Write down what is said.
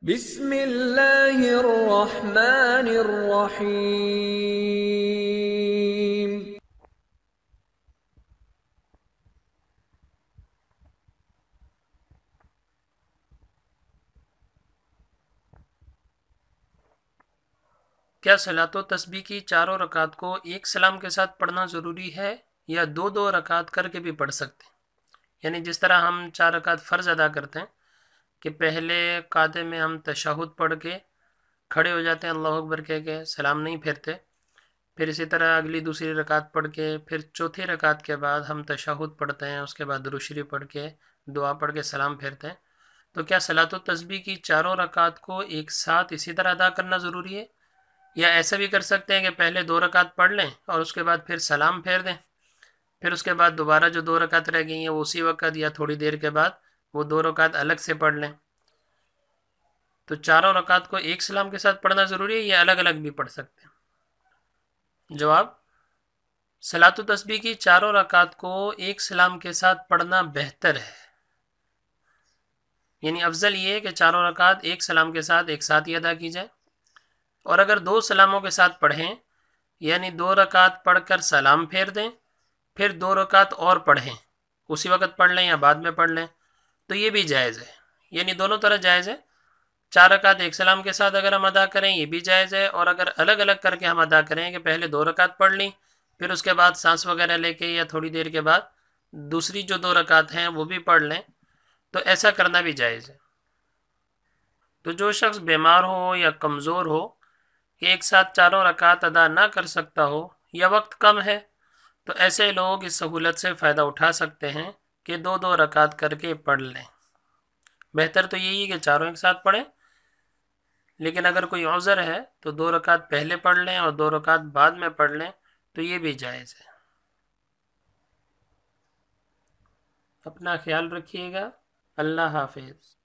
بسم اللہ الرحمن الرحیم۔ کیا صلاۃ و تسبیح کی چاروں رکعات کو ایک سلام کے ساتھ پڑھنا ضروری ہے یا دو دو رکعات کر کے بھی پڑھ سکتے ہیں؟ یعنی جس طرح ہم 4 رکعات فرض ادا کرتے ہیں کہ پہلے قاعدے میں ہم تشہد پڑھ کے کھڑے ہو جاتے ہیں، اللہ اکبر کہہ کے سلام نہیں پھیرتے، پھر اسی طرح اگلی دوسری رکعت پڑھ کے پھر چوتھی رکعت کے بعد ہم تشہد پڑھتے ہیں، اس کے بعد درود شریف پڑھ کے دعا پڑھ کے سلام پھیرتے ہیں۔ تو کیا صلاۃ و تسبیح کی چاروں رکعات کو ایک ساتھ اسی طرح ادا کرنا ضروری ہے، یا ایسا بھی کر سکتے ہیں کہ پہلے 2 رکعت پڑھ لیں اور اس کے بعد پھر سلام پھیر دیں، پھر اس کے بعد دوبارہ جو 2 رکعت رہ گئی ہیں وہ اسی وقت یا تھوڑی دیر کے بعد وہ 2 رکعت الگ سے پڑھ لیں؟ تو چاروں رکعت کو ایک سلام کے ساتھ پڑھنا ضروری ہے یا الگ الگ بھی پڑھ سکتے ہیں؟ جواب: صلاۃ و تسبیح کی چاروں رکعات کو ایک سلام کے ساتھ پڑھنا بہتر ہے، یعنی افضل یہ ہے کہ چاروں رکعات ایک سلام کے ساتھ ایک ساتھ ہی ادا کی جائے، اور اگر 2 سلاموں کے ساتھ پڑھیں یعنی 2 رکعت پڑھ کر سلام پھیر دیں پھر 2 رکعت اور پڑھیں، اسی وقت پڑھ لیں یا بعد میں پڑھ لیں، تو یہ بھی جائز ہے، یعنی دونوں طرح جائز ہے۔ 4 رکعت ایک سلام کے ساتھ اگر ہم ادا کریں یہ بھی جائز ہے، اور اگر الگ الگ کر کے ہم ادا کریں کہ پہلے 2 رکعت پڑھ لیں پھر اس کے بعد سانس وغیرہ لے کے یا تھوڑی دیر کے بعد دوسری جو 2 رکعت ہیں وہ بھی پڑھ لیں، تو ایسا کرنا بھی جائز ہے۔ تو جو شخص بیمار ہو یا کمزور ہو کہ ایک ساتھ چاروں رکعت ادا نہ کر سکتا ہو یا وقت کم ہے، تو ایسے لوگ اس سہولت سے فائدہ اٹھا سکتے ہیں کہ 2 2 رکعت کر کے پڑھ لیں۔ بہتر تو یہی ہے کہ چاروں ایک ساتھ پڑھیں، لیکن اگر کوئی عذر ہے تو 2 رکعت پہلے پڑھ لیں اور 2 رکعت بعد میں پڑھ لیں، تو یہ بھی جائز ہے۔ اپنا خیال رکھیے گا۔ اللہ حافظ۔